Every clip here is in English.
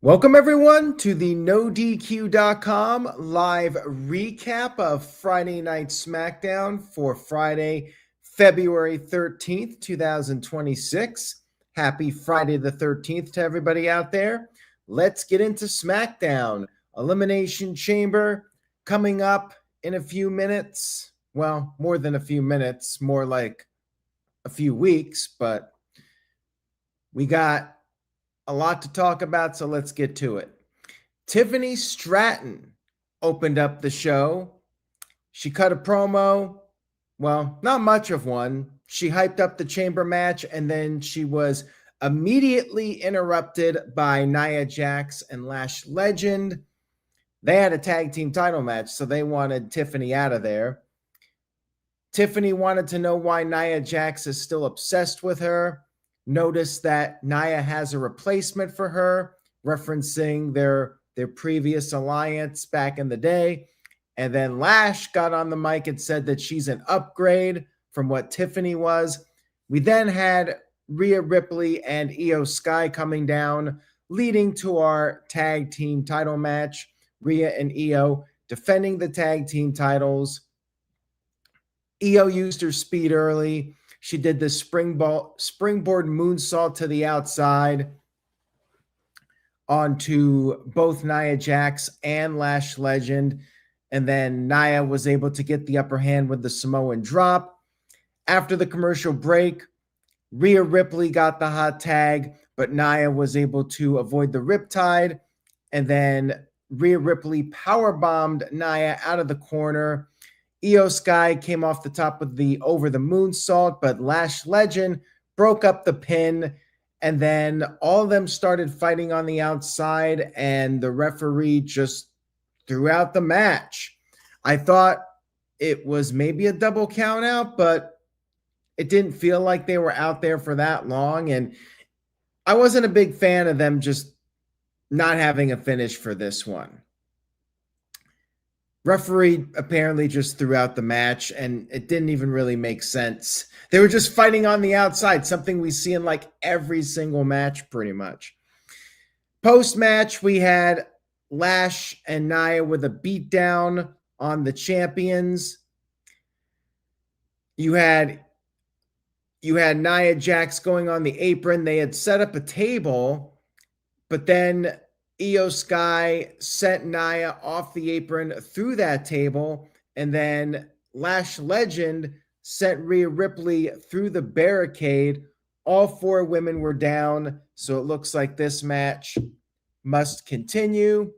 Welcome, everyone, to the NoDQ.com live recap of Friday Night SmackDown for Friday, February 13th, 2026. Happy Friday the 13th to everybody out there. Let's get into SmackDown. Elimination Chamber coming up in a few minutes. Well, more than a few minutes, more like a few weeks, but we got a lot to talk about, so let's get to it. Tiffany Stratton opened up the show. She cut a promo. Well, not much of one. She hyped up the chamber match, and then she was immediately interrupted by Nia Jax and Lash Legend. They had a tag team title match, so they wanted Tiffany out of there. Tiffany wanted to know why Nia Jax is still obsessed with her. Notice that Nia has a replacement for her, referencing their previous alliance back in the day. And then Lash got on the mic and said that she's an upgrade from what Tiffany was. We then had Rhea Ripley and Io Sky coming down, leading to our tag team title match. Rhea and Io defending the tag team titles. Io used her speed early. She did the springboard moonsault to the outside onto both Nia Jax and Lash Legend. And then Nia was able to get the upper hand with the Samoan drop. After the commercial break, Rhea Ripley got the hot tag, but Nia was able to avoid the riptide. And then Rhea Ripley powerbombed Nia out of the corner. Io Sky came off the top of the over the moonsault, but Lash Legend broke up the pin, and then all of them started fighting on the outside, and the referee just threw out the match. I thought it was maybe a double count out, but it didn't feel like they were out there for that long, and I wasn't a big fan of them just not having a finish for this one. Referee apparently just threw out the match, and it didn't even really make sense. They were just fighting on the outside, something we see in like every single match pretty much. Post-match, we had Lash and Nia with a beatdown on the champions. You had Nia Jax going on the apron. They had set up a table, but then Io Sky sent Nia off the apron through that table, and then Lash Legend sent Rhea Ripley through the barricade. All four women were down, so it looks like this match must continue.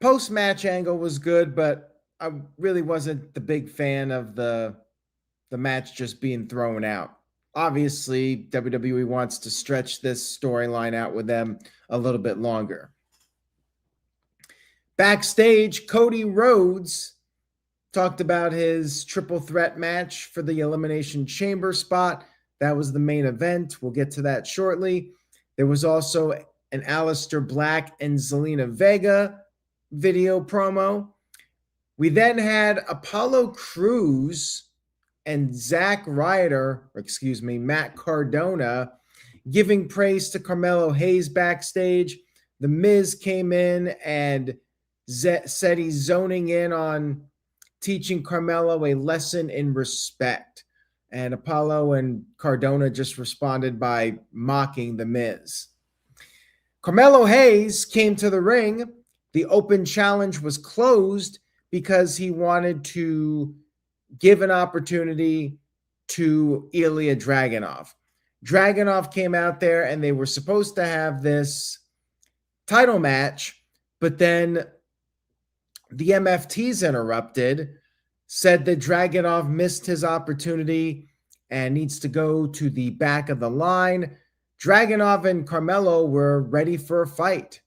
Post-match angle was good, but I really wasn't the big fan of the match just being thrown out. Obviously, WWE wants to stretch this storyline out with them a little bit longer. Backstage, Cody Rhodes talked about his triple threat match for the Elimination Chamber spot. That was the main event. We'll get to that shortly. There was also an Aleister Black and Zelina Vega video promo. We then had Apollo Crews and Matt Cardona giving praise to Carmelo Hayes backstage. The Miz came in and said he's zoning in on teaching Carmelo a lesson in respect. And Apollo and Cardona just responded by mocking the Miz. Carmelo Hayes came to the ring. The open challenge was closed because he wanted to give an opportunity to Ilya Dragunov. Dragunov came out there and they were supposed to have this title match, but then the MFTs interrupted, said that Dragunov missed his opportunity and needs to go to the back of the line. Dragunov and Carmelo were ready for a fight,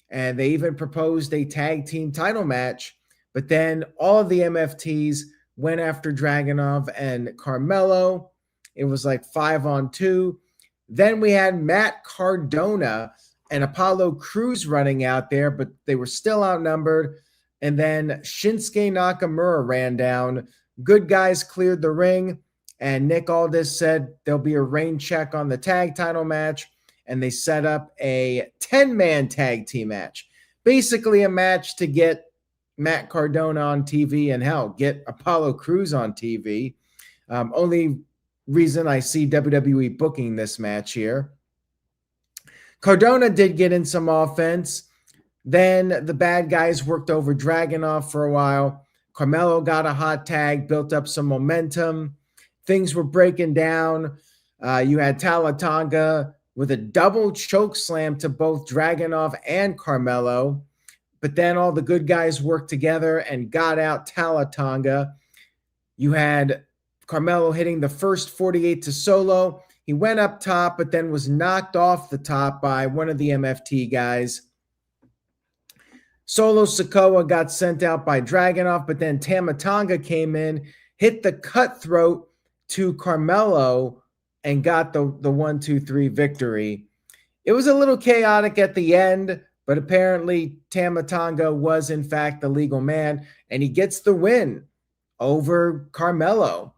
and they even proposed a tag team title match, but then all of the MFTs went after Dragunov and Carmelo. It was like 5-on-2. Then we had Matt Cardona and Apollo Crews running out there, but they were still outnumbered. And then Shinsuke Nakamura ran down. Good guys cleared the ring, and Nick Aldis said there'll be a rain check on the tag title match. and they set up a 10-man tag team match. Basically a match to get Matt Cardona on TV and hell, get Apollo Crews on TV. Only reason I see WWE booking this match here. Cardona did get in some offense. Then the bad guys worked over Dragunov for a while. Carmelo got a hot tag, built up some momentum. Things were breaking down. You had Tama Tonga with a double choke slam to both Dragunov and Carmelo. But then all the good guys worked together and got out Tama Tonga. You had Carmelo hitting the first 48 to Solo. He went up top, but then was knocked off the top by one of the MFT guys. Solo Sikoa got sent out by Dragunov, but then Tama Tonga came in, hit the cutthroat to Carmelo, and got the 1-2-3 victory. It was a little chaotic at the end, but apparently Tama Tonga was in fact the legal man, and he gets the win over Carmelo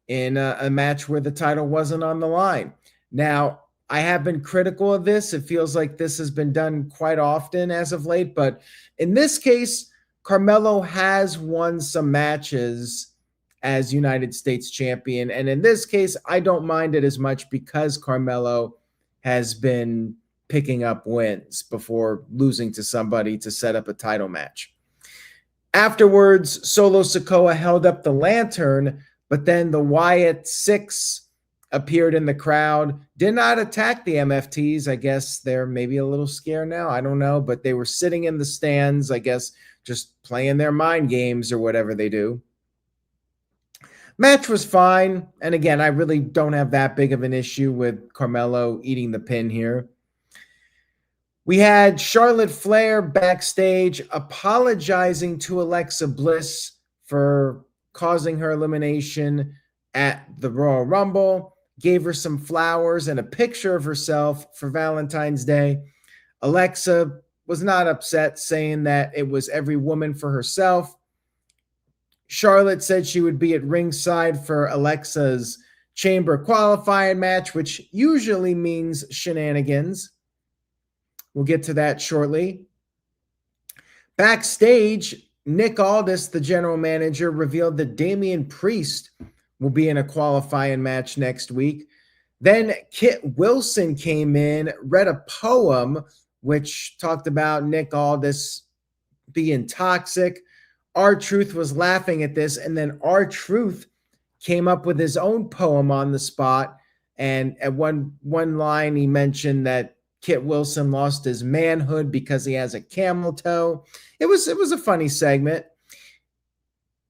in a match where the title wasn't on the line. Now, I have been critical of this. It feels like this has been done quite often as of late, but in this case, Carmelo has won some matches as United States champion, and in this case, I don't mind it as much because Carmelo has been picking up wins before losing to somebody to set up a title match. Afterwards, Solo Sikoa held up the lantern, but then the Wyatt Six appeared in the crowd, did not attack the MFTs. I guess they're maybe a little scared now. I don't know, but they were sitting in the stands, I guess, just playing their mind games or whatever they do. Match was fine. And again, I really don't have that big of an issue with Carmelo eating the pin here. We had Charlotte Flair backstage apologizing to Alexa Bliss for causing her elimination at the Royal Rumble, gave her some flowers and a picture of herself for Valentine's Day. Alexa was not upset, saying that it was every woman for herself. Charlotte said she would be at ringside for Alexa's chamber qualifying match, which usually means shenanigans. We'll get to that shortly. Backstage, Nick Aldis, the general manager, revealed that Damian Priest will be in a qualifying match next week. Then Kit Wilson came in, read a poem which talked about Nick Aldis being toxic. R-Truth was laughing at this, and then R-Truth came up with his own poem on the spot. And at one line, he mentioned that Kit Wilson lost his manhood because he has a camel toe. It was a funny segment.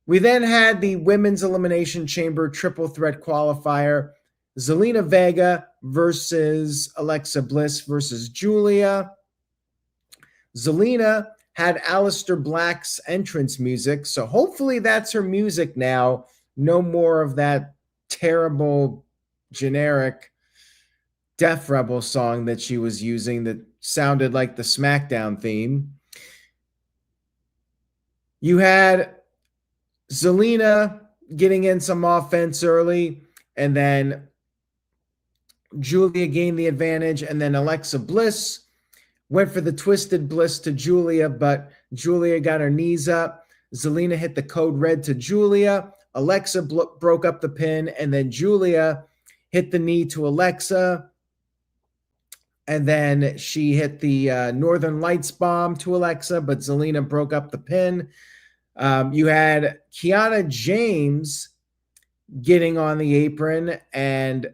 We then had the Women's Elimination Chamber triple threat qualifier. Zelina Vega versus Alexa Bliss versus Giulia. Zelina had Aleister Black's entrance music, so hopefully that's her music now. No more of that terrible, generic Death Rebel song that she was using that sounded like the SmackDown theme. You had Zelina getting in some offense early, and then Giulia gained the advantage, and then Alexa Bliss went for the twisted Bliss to Giulia, but Giulia got her knees up. Zelina hit the code red to Giulia. Alexa broke up the pin, and then Giulia hit the knee to Alexa. And then she hit the Northern Lights bomb to Alexa, but Zelina broke up the pin. You had Kiana James getting on the apron, and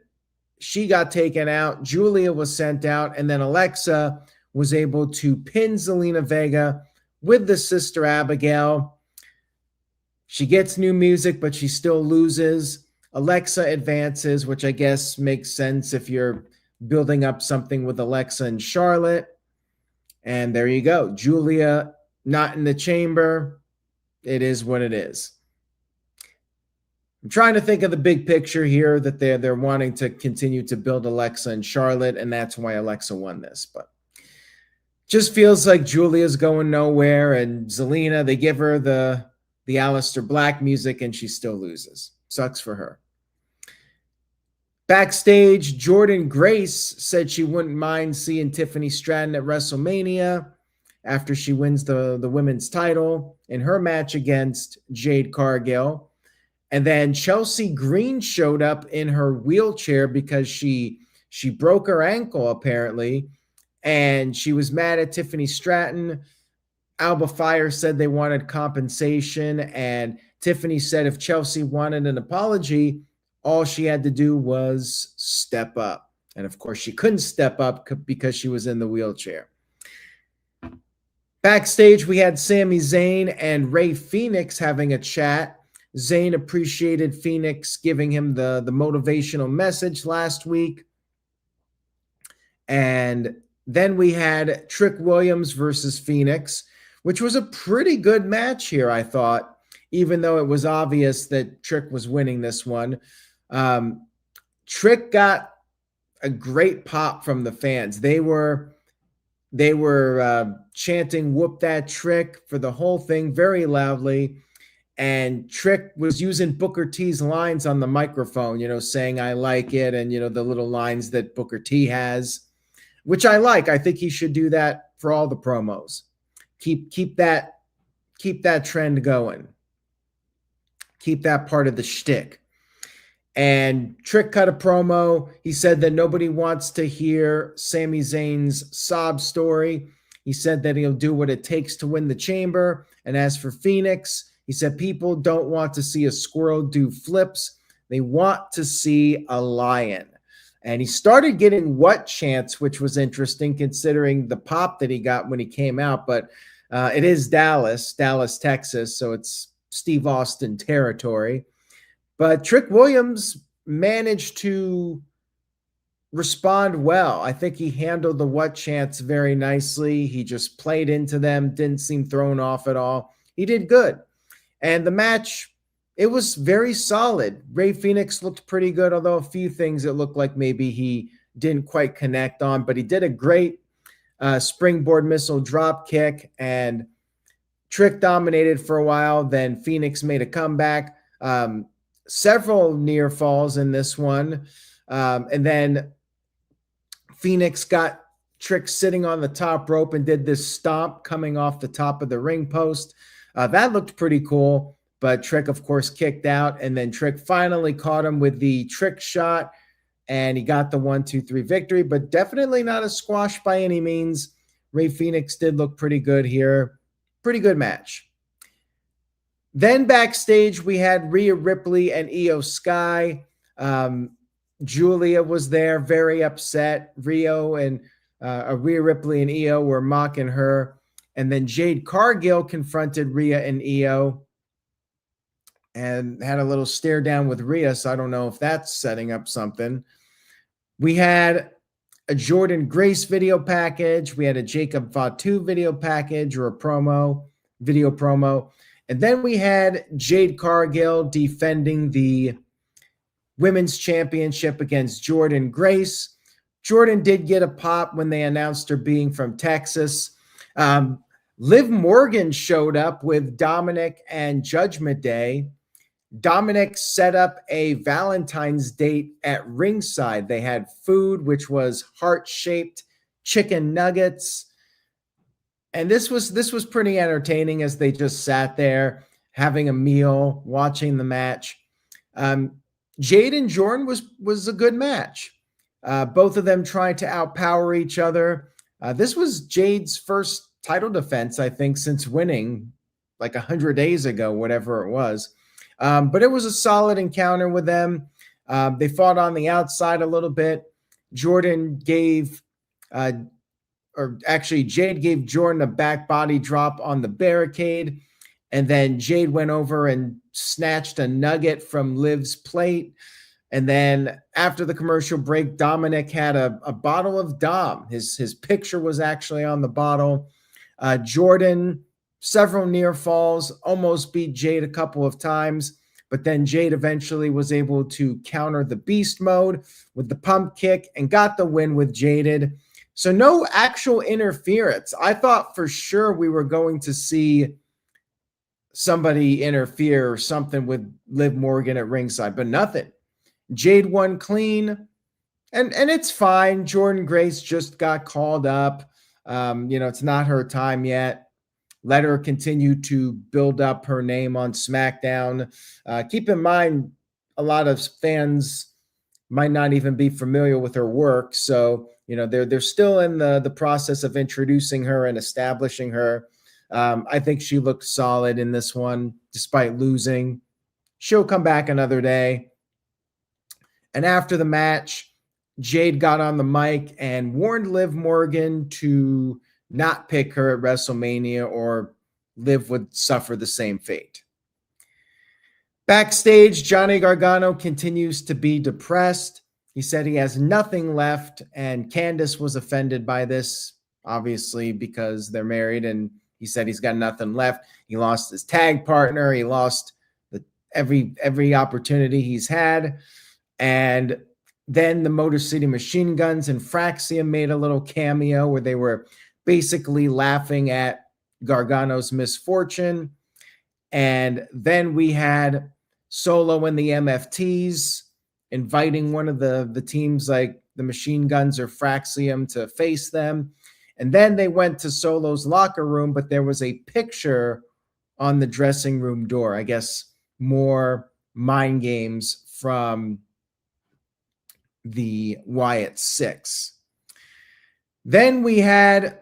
she got taken out. Giulia was sent out, and then Alexa was able to pin Zelina Vega with the Sister Abigail. She gets new music, but she still loses. Alexa advances, which I guess makes sense if you're building up something with Alexa and Charlotte. And there you go. Giulia not in the chamber. It is what it is. I'm trying to think of the big picture here that they're wanting to continue to build Alexa and Charlotte, and that's why Alexa won this. But just feels like Giulia's going nowhere, and Zelina, they give her the Aleister Black music, and she still loses. Sucks for her. Backstage, Jordynne Grace said she wouldn't mind seeing Tiffany Stratton at WrestleMania after she wins the women's title in her match against Jade Cargill. And then Chelsea Green showed up in her wheelchair because she broke her ankle apparently, and she was mad at Tiffany Stratton. Alba Fire said they wanted compensation, and Tiffany said if Chelsea wanted an apology, all she had to do was step up. And of course, she couldn't step up because she was in the wheelchair. Backstage, we had Sami Zayn and Rey Fenix having a chat. Zayn appreciated Fenix giving him the motivational message last week. And then we had Trick Williams versus Fenix, which was a pretty good match here, I thought, even though it was obvious that Trick was winning this one. Trick got a great pop from the fans. They were chanting "Whoop that Trick" for the whole thing very loudly. And Trick was using Booker T's lines on the microphone, saying "I like it," and the little lines that Booker T has, which I like. I think he should do that for all the promos. Keep that trend going. Keep that part of the shtick. And Trick cut a promo. He said that nobody wants to hear Sami Zayn's sob story. He said that he'll do what it takes to win the chamber. And as for Fenix, he said people don't want to see a squirrel do flips. They want to see a lion. And he started getting what chants, which was interesting considering the pop that he got when he came out. But it is Dallas, Texas, so it's Steve Austin territory. But Trick Williams managed to respond well. I think he handled the what chants very nicely. He just played into them, didn't seem thrown off at all. He did good. And the match, it was very solid. Rey Fenix looked pretty good, although a few things it looked like maybe he didn't quite connect on. But he did a great springboard missile drop kick, and Trick dominated for a while. Then Fenix made a comeback. Several near falls in this one. And then Fenix got Trick sitting on the top rope and did this stomp coming off the top of the ring post. That looked pretty cool, but Trick, of course, kicked out. And then Trick finally caught him with the trick shot, and he got the 1-2-3 victory, but definitely not a squash by any means. Rey Fenix did look pretty good here. Pretty good match. Then backstage, we had Rhea Ripley and Io Sky. Giulia was there, very upset. Rhea Ripley and Io were mocking her. And then Jade Cargill confronted Rhea and Io and had a little stare down with Rhea, so I don't know if that's setting up something. We had a Jordynne Grace video package. We had a Jacob Fatu video package or a video promo. And then we had Jade Cargill defending the women's championship against Jordynne Grace. Jordynne did get a pop when they announced her being from Texas. Liv Morgan showed up with Dominic and Judgment Day. Dominic set up a Valentine's date at ringside. They had food, which was heart-shaped chicken nuggets. And this was pretty entertaining as they just sat there having a meal, watching the match. Jade and Jordynne was a good match. Both of them tried to outpower each other. This was Jade's first title defense, I think, since winning like 100 days ago, whatever it was. But it was a solid encounter with them. They fought on the outside a little bit. Jade gave Jordynne a back body drop on the barricade. And then Jade went over and snatched a nugget from Liv's plate. And then after the commercial break, Dominic had a bottle of Dom. His picture was actually on the bottle. Jordynne, several near falls, almost beat Jade a couple of times. But then Jade eventually was able to counter the beast mode with the pump kick and got the win with Jaded. So no actual interference. I thought for sure we were going to see somebody interfere or something with Liv Morgan at ringside, but nothing. Jade won clean, and it's fine. Jordynne Grace just got called up. It's not her time yet. Let her continue to build up her name on SmackDown. Keep in mind, a lot of fans might not even be familiar with her work. So, they're still in the process of introducing her and establishing her. I think she looked solid in this one, despite losing. She'll come back another day. And after the match, Jade got on the mic and warned Liv Morgan to not pick her at WrestleMania or Liv would suffer the same fate. Backstage, Johnny Gargano continues to be depressed. He said he has nothing left, and Candice was offended by this, obviously, because they're married, and he said he's got nothing left. He lost his tag partner. He lost every opportunity he's had. And then the Motor City Machine Guns and Fraxium made a little cameo where they were basically laughing at Gargano's misfortune. And then we had Solo and the MFTs inviting one of the teams like the Machine Guns or Fraxium to face them. And then they went to Solo's locker room, but there was a picture on the dressing room door. I guess more mind games from the Wyatt Six. Then we had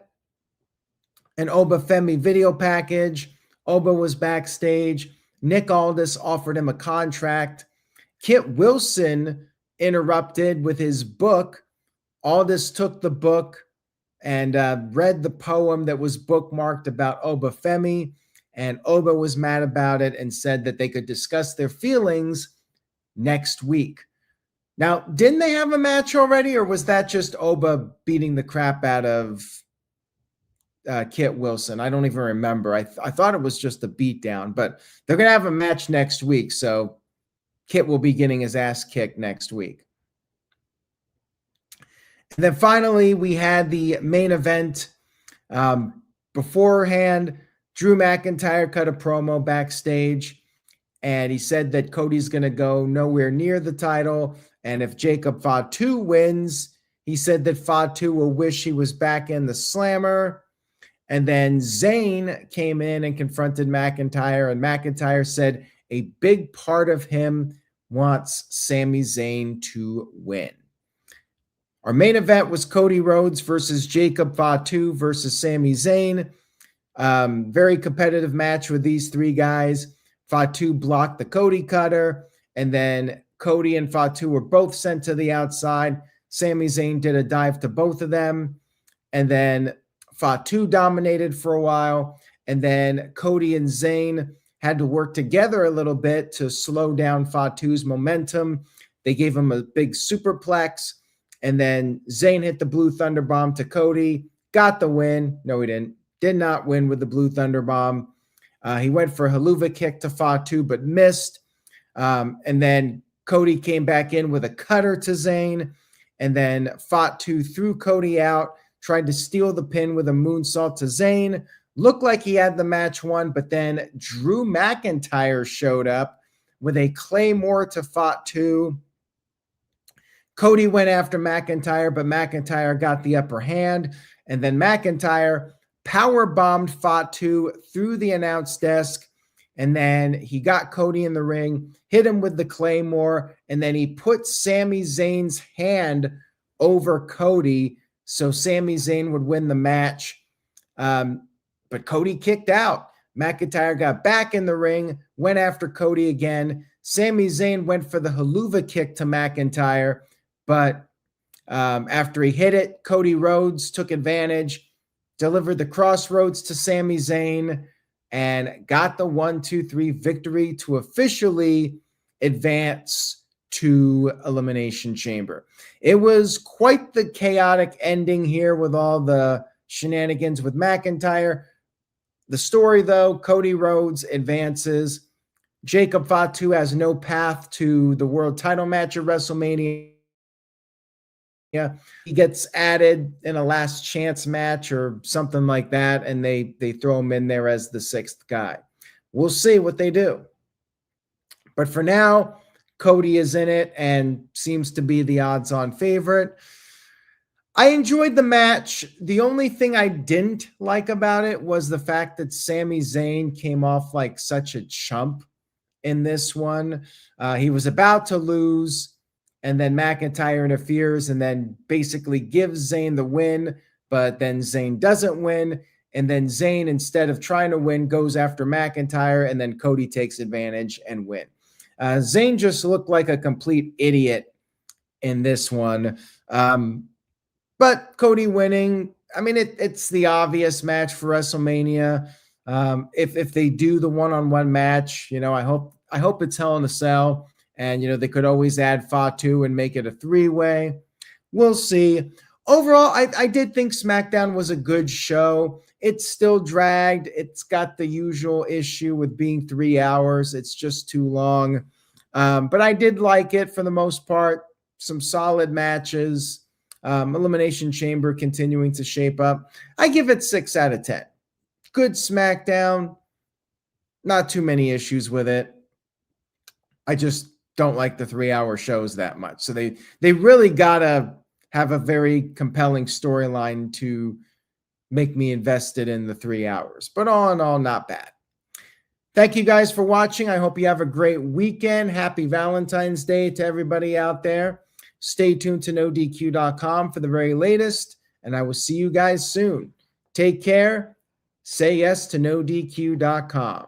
an Oba Femi video package. Oba was backstage. Nick Aldis offered him a contract. Kit Wilson interrupted with his book. Aldis took the book and read the poem that was bookmarked about Oba Femi, and Oba was mad about it and said that they could discuss their feelings next week. Now, didn't they have a match already, or was that just Oba beating the crap out of Kit Wilson? I don't even remember. I thought it was just a beatdown, but they're going to have a match next week, so Kit will be getting his ass kicked next week. And then finally, we had the main event. Beforehand, Drew McIntyre cut a promo backstage, and he said that Cody's going to go nowhere near the title. And if Jacob Fatu wins, he said that Fatu will wish he was back in the Slammer. And then Zayn came in and confronted McIntyre, and McIntyre said a big part of him wants Sami Zayn to win. Our main event was Cody Rhodes versus Jacob Fatu versus Sami Zayn. Very competitive match with these three guys. Fatu blocked the Cody cutter, and then Cody and Fatu were both sent to the outside. Sami Zayn did a dive to both of them, and then Fatu dominated for a while, and then Cody and Zayn had to work together a little bit to slow down Fatu's momentum. They gave him a big superplex, and then Zayn hit the Blue Thunder Bomb to Cody, got the win. No, he didn't. Did not win with the Blue Thunder Bomb. He went for a haluva kick to Fatu, but missed. And then Cody came back in with a cutter to Zayn, and then Fatu threw Cody out, tried to steal the pin with a moonsault to Zayn. Looked like he had the match won, but then Drew McIntyre showed up with a Claymore to Fatu. Cody went after McIntyre, but McIntyre got the upper hand, and then McIntyre power bombed Fatu through the announce desk, and then he got Cody in the ring, hit him with the Claymore, and then he put Sami Zayn's hand over Cody so Sami Zayn would win the match. But Cody kicked out. McIntyre got back in the ring, went after Cody again. Sami Zayn went for the haluva kick to McIntyre, but after he hit it, Cody Rhodes took advantage, delivered the crossroads to Sami Zayn, and got the 1-2-3 victory to officially advance to Elimination Chamber. It was quite the chaotic ending here with all the shenanigans with McIntyre. The story, though, Cody Rhodes advances. Jacob Fatu has no path to the world title match at WrestleMania. He gets added in a last chance match or something like that, and they throw him in there as the sixth guy. We'll see what they do. But for now, Cody is in it and seems to be the odds-on favorite. I enjoyed the match. The only thing I didn't like about it was the fact that Sami Zayn came off like such a chump in this one. He was about to lose, and then McIntyre interferes and then basically gives Zayn the win, but then Zayn doesn't win. And then Zayn, instead of trying to win, goes after McIntyre, and then Cody takes advantage and win. Zayn just looked like a complete idiot in this one. But Cody winning, I mean, it's the obvious match for WrestleMania. If they do the one-on-one match, I hope it's Hell in a Cell, and they could always add Fatu and make it a three-way. We'll see. Overall, I did think SmackDown was a good show. It's still dragged. It's got the usual issue with being 3 hours. It's just too long. But I did like it for the most part. Some solid matches. Elimination Chamber continuing to shape up. I give it 6 out of 10. Good SmackDown. Not too many issues with it. I just don't like the 3-hour shows that much. So they really gotta have a very compelling storyline to make me invested in the 3 hours. But all in all, not bad. Thank you guys for watching. I hope you have a great weekend. Happy Valentine's Day to everybody out there. Stay tuned to NoDQ.com for the very latest, and I will see you guys soon. Take care. Say yes to NoDQ.com.